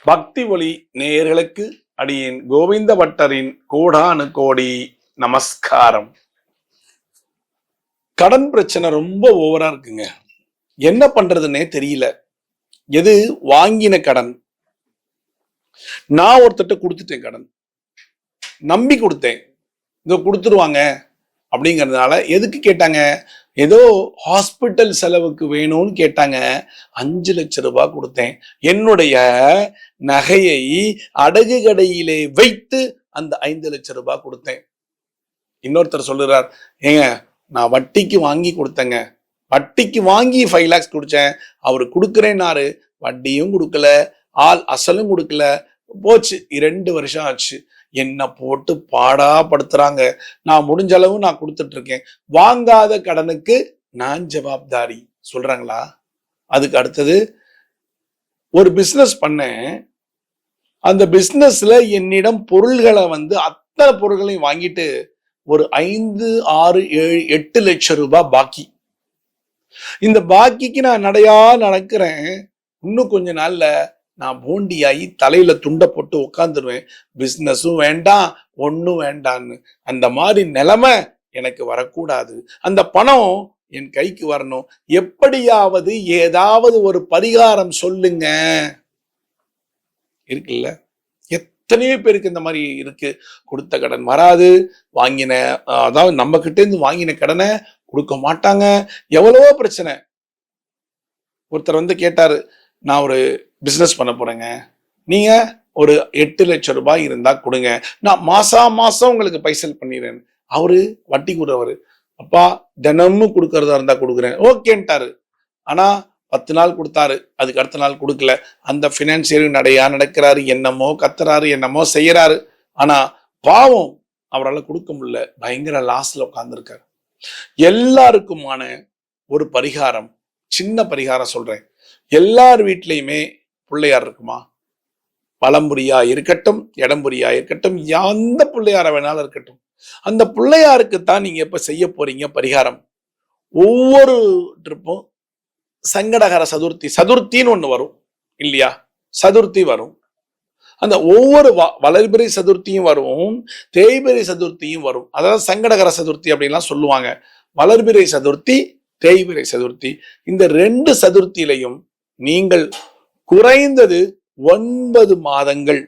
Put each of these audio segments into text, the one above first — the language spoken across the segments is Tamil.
பக்தி ஒளி நேயர்களுக்கு அடியேன் கோவிந்த பட்டரின் கோடானு கோடி நமஸ்காரம். கடன் பிரச்சனை ரொம்ப ஓவரா இருக்குங்க. என்ன பண்றதுன்னே தெரியல. எது வாங்கின கடன், நான் ஒருத்தட்ட கொடுத்துட்டேன், கடன் நம்பி கொடுத்தேன், இதோ கொடுத்துருவாங்க அப்படிங்கிறதுனால. எதுக்கு கேட்டாங்க? ஏதோ ஹாஸ்பிட்டல் செலவுக்கு வேணும்னு கேட்டாங்க. 5 லட்சம் ரூபாய் கொடுத்தேன். என்னுடைய நகையை அடகு கடையிலே வைத்து அந்த 5 லட்சம் ரூபாய் கொடுத்தேன். இன்னொருத்தர் சொல்லுறார், ஏங்க நான் வட்டிக்கு வாங்கி கொடுத்தேங்க, வட்டிக்கு வாங்கி 5 lakhs குடிச்சேன், அவரு கொடுக்குறேன்னாரு, வட்டியும் கொடுக்கல, அசலும் கொடுக்கல, போச்சு. 2 வருஷம் ஆச்சு. என்ன போட்டு பாடா படுத்துறாங்க. நான் முடிஞ்ச அளவு நான் கொடுத்துட்டு இருக்கேன். வாங்காத கடனுக்கு நான் ஜவாப்தாரி சொல்றாங்களா? அதுக்கு அடுத்தது, ஒரு பிசினஸ் பண்ணேன். அந்த பிசினஸ்ல என்னிடம் பொருள்களை அத்தனை பொருள்களையும் வாங்கிட்டு ஒரு 5, 6, 7, 8 லட்சம் ரூபாய் பாக்கி. இந்த பாக்கிக்கு நான் நடையா நடக்கிறேன். இன்னும் கொஞ்ச நாள்ல நான் போண்டியாகி தலையில துண்டை போட்டு உட்காந்துருவேன். பிசினஸும் வேண்டாம், ஒன்னும் வேண்டான்னு. அந்த மாதிரி நிலைமை எனக்கு வரக்கூடாது. அந்த பணம் என் கைக்கு வரணும். எப்படியாவது ஏதாவது ஒரு பரிகாரம் சொல்லுங்க. இருக்குல்ல, எத்தனையோ பேருக்கு இந்த மாதிரி இருக்கு. கொடுத்த கடன் வராது, வாங்கின அதாவது நம்ம கிட்ட இருந்து வாங்கின கடனை கொடுக்க மாட்டாங்க, எவ்வளவோ பிரச்சனை. ஒருத்தர் கேட்டாரு, நான் ஒரு பிசினஸ் பண்ண போறேங்க, நீங்க ஒரு 8 லட்சம் ரூபாய் இருந்தா கொடுங்க, நான் மாசம் உங்களுக்கு பைசல் பண்ணிடுறேன். அவரு வட்டி கூடுறவரு. அப்பா தினமும் கொடுக்கறதா இருந்தா கொடுக்குறேன், ஓகேன்ட்டாரு. ஆனா 10 நாள் கொடுத்தாரு, அதுக்கு அடுத்த நாள் கொடுக்கல. அந்த பினான்சியர் நடையா நடக்கிறாரு, என்னமோ கத்துறாரு, என்னமோ செய்யறாரு. ஆனா பாவம், அவரால் கொடுக்க முடியல, பயங்கர லாஸ்ல உட்கார்ந்துருக்காரு. எல்லாருக்குமான ஒரு பரிகாரம், சின்ன பரிகாரம் சொல்றேன். எல்லார் வீட்லயுமே பிள்ளையார் இருக்குமா? பழம்புரியா இருக்கட்டும், இடம்புரியா இருக்கட்டும், எந்த பிள்ளையார வேணாலும் இருக்கட்டும், அந்த பிள்ளையாருக்குத்தான் நீங்க இப்ப செய்ய போறீங்க பரிகாரம். ஒவ்வொரு ட்ரிப்பும் சங்கடகர சதுர்த்தின்னு ஒண்ணு வரும் இல்லையா? சதுர்த்தி வரும். அந்த ஒவ்வொரு வளர்பிறை சதுர்த்தியும் வரும், தேய்பிறை சதுர்த்தியும் வரும். அதாவது சங்கடகர சதுர்த்தி அப்படின்லாம் சொல்லுவாங்க. வளர்பிறை சதுர்த்தி, தேய்பிறை சதுர்த்தி. இந்த 2 சதுர்த்தியிலையும் நீங்கள் குறைந்தது 9 மாதங்கள்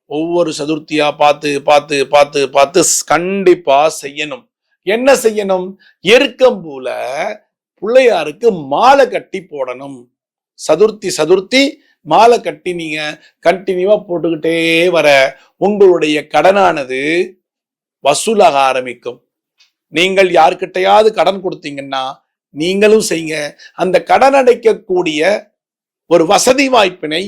ஒவ்வொரு சதுர்த்தியா பார்த்து பார்த்து பார்த்து பார்த்து கண்டிப்பா செய்யணும். என்ன செய்யணும்? எருக்கம்பூல பிள்ளையாருக்கு மாலை கட்டி போடணும். சதுர்த்தி மாலை கட்டி நீங்க கண்டினியூவா போட்டுக்கிட்டே வர உங்களுடைய கடனானது வசூலாக ஆரம்பிக்கும். நீங்கள் யாருக்கிட்டையாவது கடன் கொடுத்தீங்கன்னா நீங்களும் செய்யுங்க. அந்த கடன் அடைக்கக்கூடிய ஒரு வசதி வாய்ப்பினை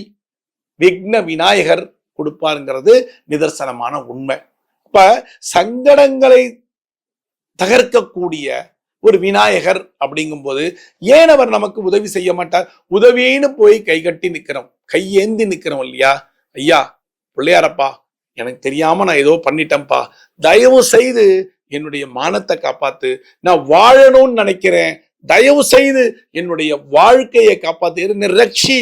விக்ன விநாயகர் கொடுப்பாருங்கிறது நிதர்சனமான உண்மை. அப்ப சங்கடங்களை தகர்க்கக்கூடிய ஒரு விநாயகர் அப்படிங்கும் போது ஏன் அவர் நமக்கு உதவி செய்ய மாட்டார்? உதவின்னு போய் கை கட்டி நிக்கிறோம், கையேந்தி நிக்கிறோம் இல்லையா? ஐயா பிள்ளையாரப்பா, எனக்கு தெரியாம நான் ஏதோ பண்ணிட்டேன்ப்பா, தயவு செய்து என்னுடைய மானத்தை காப்பாத்து, நான் வாழணும்னு நினைக்கிறேன், தயவு செய்து என்னுடைய வாழ்க்கையை காப்பாத்து, ரக்ஷி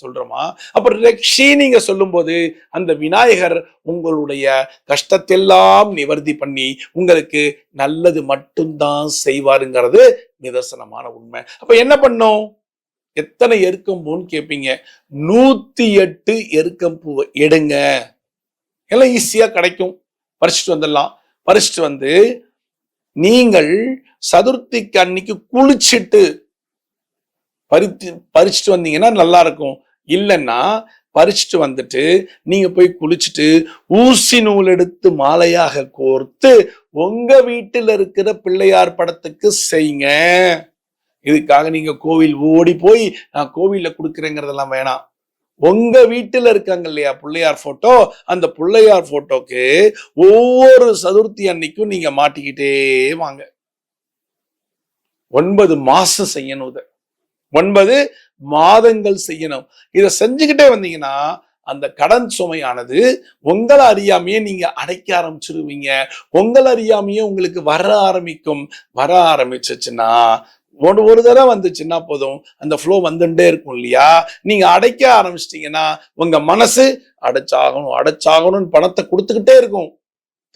சொல்றோமா? அப்ப ரக்ஷி நீங்க சொல்லும் போது அந்த விநாயகர் உங்களுடைய கஷ்டத்தெல்லாம் நிவர்த்தி பண்ணி உங்களுக்கு நல்லது மட்டும்தான் செய்வாருங்கிறது நிதர்சனமான உண்மை. அப்ப என்ன பண்ணும்? எத்தனை எருக்கம்பூன்னு கேட்பீங்க. 108 எருக்கம்பூவை எடுங்க. எல்லாம் ஈஸியா கிடைக்கும், பறிச்சுட்டு வந்துடலாம். பறிச்சுட்டு நீங்கள் சதுர்த்திக்கு அன்னைக்கு குளிச்சுட்டு பறிச்சுட்டு வந்தீங்கன்னா நல்லா இருக்கும். இல்லைன்னா பறிச்சுட்டு நீங்க போய் குளிச்சுட்டு ஊசி நூல் எடுத்து மாலையாக கோர்த்து உங்க வீட்டில் இருக்கிற பிள்ளையார் படத்துக்கு செய்யுங்க. இதுக்காக நீங்க கோவில் ஓடி போய் நான் கோவில்ல கொடுக்குறேங்கிறதெல்லாம் வேணாம். உங்க வீட்டுல இருக்காங்க இல்லையா பிள்ளையார் போட்டோ, அந்த பிள்ளையார் போட்டோக்கு ஒவ்வொரு சதுர்த்தி அன்னைக்கும் நீங்க மாட்டிக்கிட்டே வாங்க. 9 மாசம் செய்யணும். 9 மாதங்கள் செய்யணும். இதை செஞ்சுக்கிட்டே வந்தீங்கன்னா அந்த கடன் சுமையானது உங்களை அறியாமையே நீங்க அடைக்க ஆரம்பிச்சிருவீங்க. உங்களை அறியாமையே உங்களுக்கு வர ஆரம்பிக்கும். வர ஆரம்பிச்சுன்னா ஒரு தடவை வந்துச்சுன்னா போதும், அந்த ஃப்ளோ வந்துட்டே இருக்கும் இல்லையா? நீங்க அடைக்க ஆரம்பிச்சிட்டீங்கன்னா உங்க மனசு அடைச்சாகணும் அடைச்சாகணும்னு பணத்தை கொடுத்துக்கிட்டே இருக்கும்.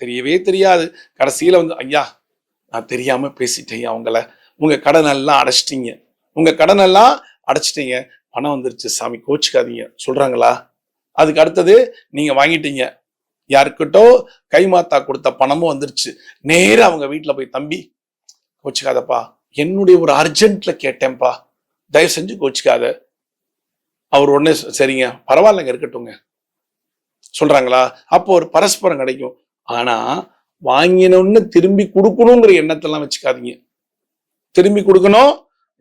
தெரியவே தெரியாது. கடைசியில வந்து ஐயா நான் தெரியாம பேசிட்டேன் அவங்கள, உங்க கடன் எல்லாம் அடைச்சிட்டீங்க, உங்க கடன் எல்லாம் அடைச்சிட்டீங்க, பணம் வந்துருச்சு சாமி கோச்சுக்காதீங்க சொல்றாங்களா? அதுக்கு அடுத்தது நீங்க வாங்கிட்டீங்க, யாருக்கிட்டோ கைமாத்தா கொடுத்த பணமும் வந்துருச்சு. நேரா அவங்க வீட்டுல போய் தம்பி கோச்சுக்காதப்பா, என்னுடைய ஒரு அர்ஜென்ட்ல கேட்டேன்ப்பா, தயவு செஞ்சு கோச்சுக்காத. அவர் உடனே சரிங்க பரவாயில்லைங்க இருக்கட்டும்ங்க சொல்றாங்களா? அப்போ ஒரு பரஸ்பரம் கிடைக்கும். ஆனா வாங்கினோன்னு திரும்பி கொடுக்கணுங்கிற எண்ணத்தெல்லாம் வச்சுக்காதீங்க. திரும்பி கொடுக்கணும்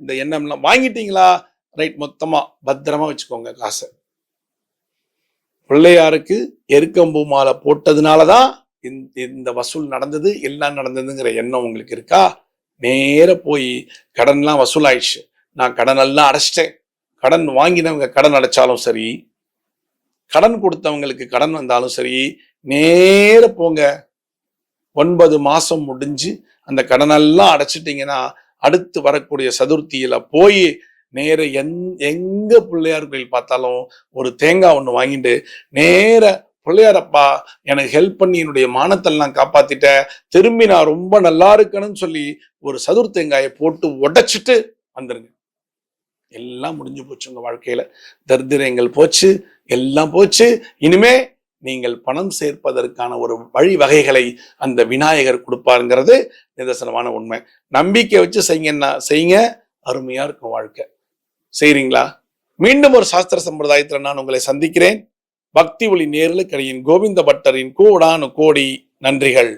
இந்த எண்ணம்லாம் வாங்கிட்டீங்களா, ரைட், மொத்தமா பத்திரமா வச்சுக்கோங்க காசை. பிள்ளையாருக்கு எருக்கம்பூ மாலை போட்டதுனாலதான் இந்த வசூல் நடந்தது, எல்லாம் நடந்ததுங்கிற எண்ணம் உங்களுக்கு இருக்கா? நேர போய் கடன்லாம் வசூல் ஆயிடுச்சு, நான் கடன் எல்லாம் அடைச்சிட்டேன், கடன் வாங்கினவங்க கடன் அடைச்சாலும் சரி, கடன் கொடுத்தவங்களுக்கு கடன் வந்தாலும் சரி, நேர போங்க. 9 மாசம் முடிஞ்சு அந்த கடனெல்லாம் அடைச்சிட்டீங்கன்னா அடுத்து வரக்கூடிய சதுர்த்தியில போய் நேர எங்க பிள்ளையார் கோயில் பார்த்தாலும் ஒரு தேங்காய் ஒண்ணு வாங்கிட்டு நேர பிள்ளையாரப்பா எனக்கு ஹெல்ப் பண்ணி என்னுடைய மானத்தெல்லாம் காப்பாத்திட்ட, திரும்பி நான் ரொம்ப நல்லா இருக்கணும்னு சொல்லி ஒரு சதுர் தேங்காயை போட்டு உடைச்சிட்டு வந்துருங்க. எல்லாம் முடிஞ்சு போச்சு உங்க வாழ்க்கையில. தரித்திரங்கள் போச்சு, எல்லாம் போச்சு. இனிமே நீங்கள் பணம் சேர்ப்பதற்கான ஒரு வழிவகைகளை அந்த விநாயகர் கொடுப்பாருங்கிறது நிதர்சனமான உண்மை. நம்பிக்கை வச்சு செய்யுங்க, அருமையா இருக்கும் வாழ்க்கை. செய்றீங்களா? மீண்டும் ஒரு சாஸ்திர சம்பிரதாயத்தில் நான் உங்களை சந்திக்கிறேன். பக்தி ஒளி நேரலுக்கடியின் கோவிந்த பட்டரின் கோடானு கோடி நன்றிகள்.